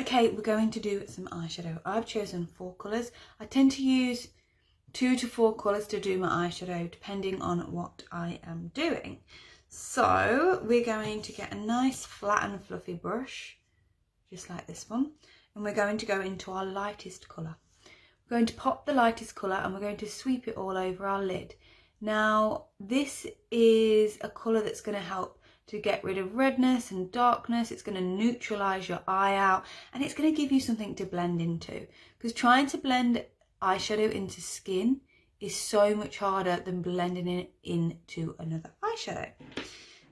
Okay, we're going to do some eyeshadow. I've chosen 4 colours. I tend to use 2 to 4 colours to do my eyeshadow depending on what I am doing. So we're going to get a nice flat and fluffy brush, just like this one, and we're going to go into our lightest colour. We're going to pop the lightest colour and we're going to sweep it all over our lid. Now this is a colour that's going to help to get rid of redness and darkness. It's going to neutralise your eye out and it's going to give you something to blend into, because trying to blend eyeshadow into skin is so much harder than blending it into another eyeshadow.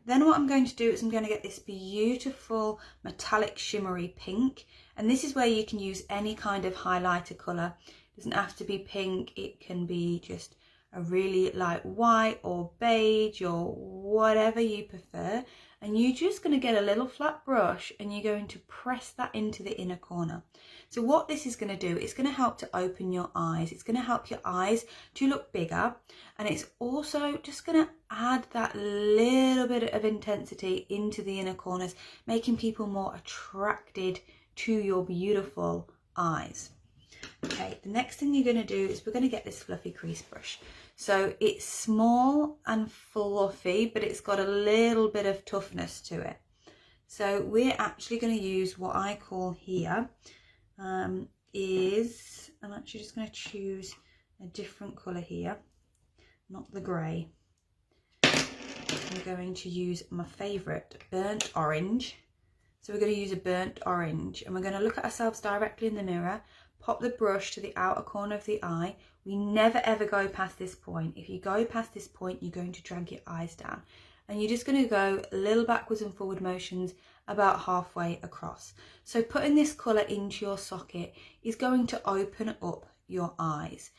Then what I'm going to do is I'm going to get this beautiful metallic shimmery pink, and this is where you can use any kind of highlighter colour. It doesn't have to be pink, it can be just a really light white or beige or whatever you prefer, and you're just going to get a little flat brush and you're going to press that into the inner corner. So what this is going to do, it's going to help to open your eyes, it's going to help your eyes to look bigger, and it's also just going to add that little bit of intensity into the inner corners, making people more attracted to your beautiful eyes. Okay, the next thing you're going to do is we're going to get this fluffy crease brush. So it's small and fluffy, but it's got a little bit of toughness to it. So we're actually going to use what I call here I'm actually just going to choose a different colour here, not the grey. I'm going to use my favourite, burnt orange. So we're going to use a burnt orange and we're going to look at ourselves directly in the mirror, pop the brush to the outer corner of the eye. We never ever go past this point. If you go past this point, you're going to drag your eyes down. And you're just going to go a little backwards and forward motions about halfway across. So putting this colour into your socket is going to open up your eyes.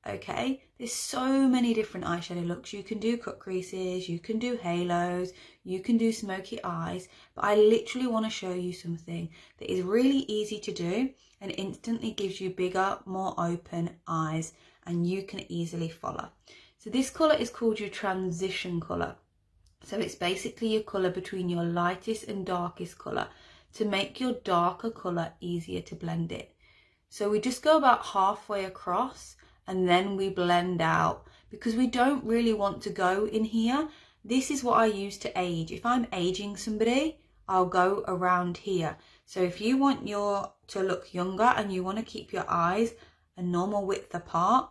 Okay, there's so many different eyeshadow looks. You can do cut creases, you can do halos, you can do smoky eyes, but I literally want to show you something that is really easy to do and instantly gives you bigger, more open eyes, and you can easily follow. So this colour is called your transition colour. So it's basically your colour between your lightest and darkest colour to make your darker colour easier to blend in. So we just go about halfway across and then we blend out, because we don't really want to go in here. This is what I use to age. If I'm aging somebody, I'll go around here. So if you want to look younger and you want to keep your eyes a normal width apart,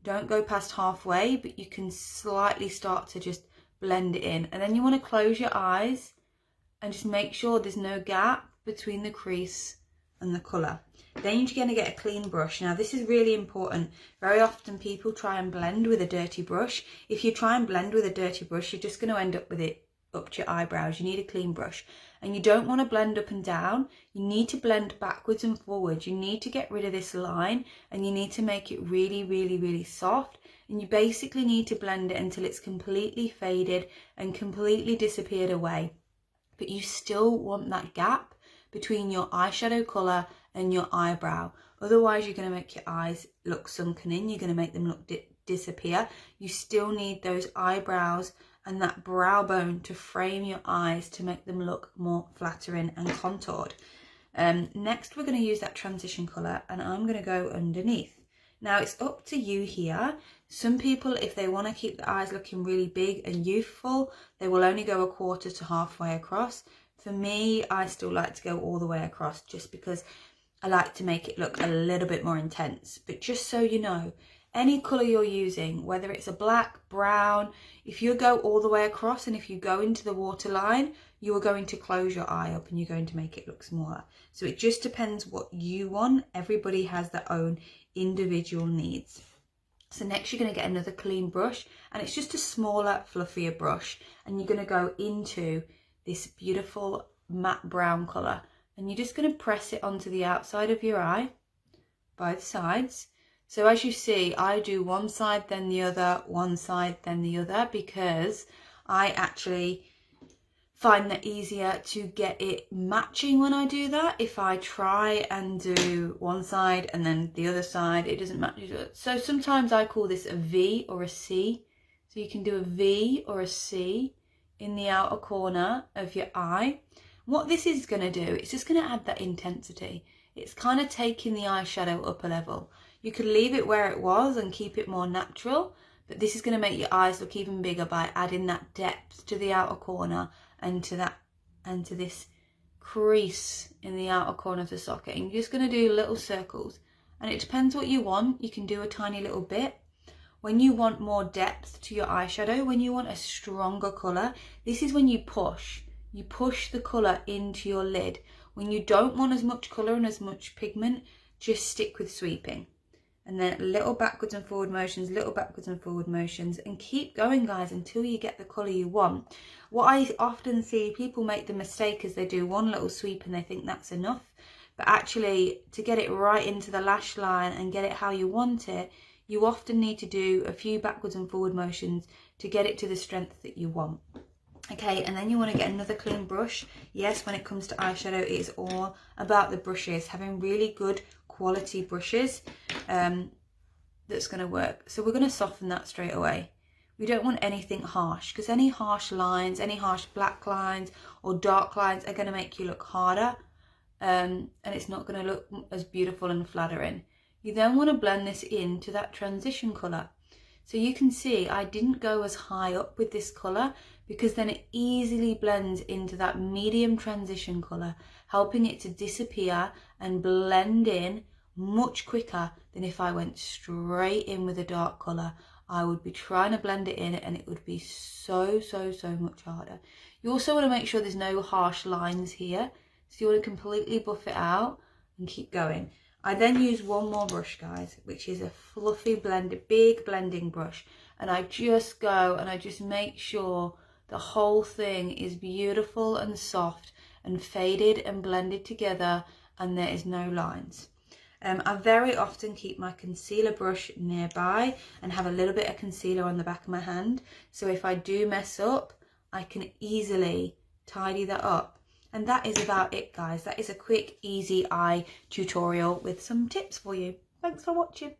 don't go past halfway, but you can slightly start to just blend it in. And then you want to close your eyes and just make sure there's no gap between the crease and the colour. Then you're going to get a clean brush. Now this is really important. Very often people try and blend with a dirty brush. If you try and blend with a dirty brush, you're just going to end up with it up to your eyebrows. You need a clean brush, and you don't want to blend up and down. You need to blend backwards and forwards. You need to get rid of this line and you need to make it really, really, really soft. And you basically need to blend it until it's completely faded and completely disappeared away. But you still want that gap between your eyeshadow colour and your eyebrow. Otherwise you're going to make your eyes look sunken in. You're going to make them look disappear. You still need those eyebrows and that brow bone to frame your eyes to make them look more flattering and contoured. Next we're going to use that transition colour and I'm going to go underneath. Now it's up to you here. Some people, if they want to keep the eyes looking really big and youthful, they will only go a quarter to halfway across. For me, I still like to go all the way across just because I like to make it look a little bit more intense. But just so you know, any colour you're using, whether it's a black, brown, if you go all the way across and if you go into the waterline, you are going to close your eye up and you're going to make it look smaller. So it just depends what you want. Everybody has their own individual needs. So next you're going to get another clean brush, and it's just a smaller, fluffier brush, and you're going to go into this beautiful matte brown colour, and you're just going to press it onto the outside of your eye, both sides. So as you see, I do one side then the other, one side then the other, because I actually find that easier to get it matching when I do that. If I try and do one side and then the other side, it doesn't match. So sometimes I call this a V or a C. So you can do a V or a C in the outer corner of your eye. What this is going to do, it's just going to add that intensity. It's kind of taking the eyeshadow up a level. You could leave it where it was and keep it more natural, but this is going to make your eyes look even bigger by adding that depth to the outer corner and to this crease in the outer corner of the socket. And you're just going to do little circles, and it depends what you want. You can do a tiny little bit. When you want more depth to your eyeshadow, when you want a stronger colour, this is when you push the colour into your lid. When you don't want as much colour and as much pigment, just stick with sweeping. And then little backwards and forward motions, little backwards and forward motions, and keep going, guys, until you get the colour you want. What I often see, people make the mistake is they do one little sweep and they think that's enough. But actually, to get it right into the lash line and get it how you want it, you often need to do a few backwards and forward motions to get it to the strength that you want. Okay, and then you want to get another clean brush. Yes, when it comes to eyeshadow, it is all about the brushes. Having really good quality brushes, that's going to work. So we're going to soften that straight away. We don't want anything harsh, because any harsh lines, any harsh black lines or dark lines are going to make you look harder, and it's not going to look as beautiful and flattering. You then want to blend this into that transition colour. So you can see I didn't go as high up with this colour, because then it easily blends into that medium transition colour, helping it to disappear and blend in much quicker than if I went straight in with a dark colour. I would be trying to blend it in and it would be so much harder. You also want to make sure there's no harsh lines here. So you want to completely buff it out and keep going. I then use one more brush, guys, which is a fluffy big blending brush. And I just go and I just make sure the whole thing is beautiful and soft and faded and blended together, and there is no lines. I very often keep my concealer brush nearby and have a little bit of concealer on the back of my hand. So if I do mess up, I can easily tidy that up. And that is about it, guys. That is a quick, easy eye tutorial with some tips for you. Thanks for watching.